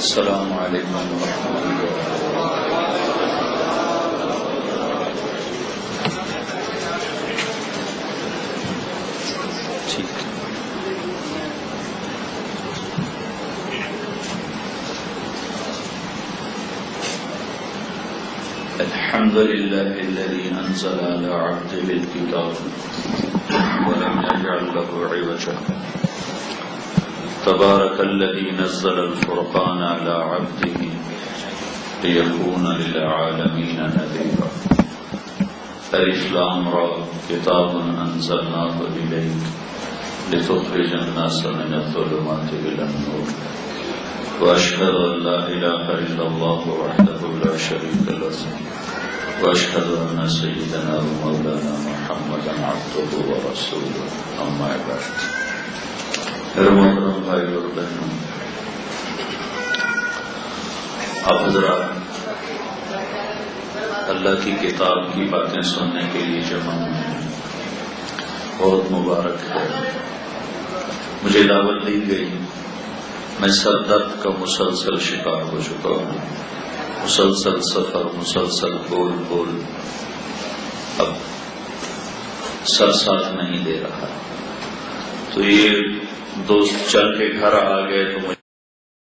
السلام علیکم ورحمۃ الحمد لله الذي أنزل على عبده الكتاب ولم يجعل له عوجا تبارك الذي نزل الفرقان على عبده ليكون للعالمين نذيرا ألف لام را كتاب أنزلناه إليك لتخرج الناس من الظلمات إلى النور وأشهد أن لا إله إلا الله وحده لا شريك له وأشهد أن سيدنا ومولانا محمدا عبده ورسوله أما بعد میرے محترم بھائی اور بہنوں، آپ حضرات اللہ کی کتاب کی باتیں سننے کے لیے جمع ہوئے ہیں، بہت مبارک ہے۔ مجھے دعوت دی گئی، میں سر درد کا مسلسل شکار ہو چکا ہوں، مسلسل سفر، مسلسل بول اب سر ساتھ نہیں دے رہا، تو یہ دوست چل کے گھر آ گئے تو مجھے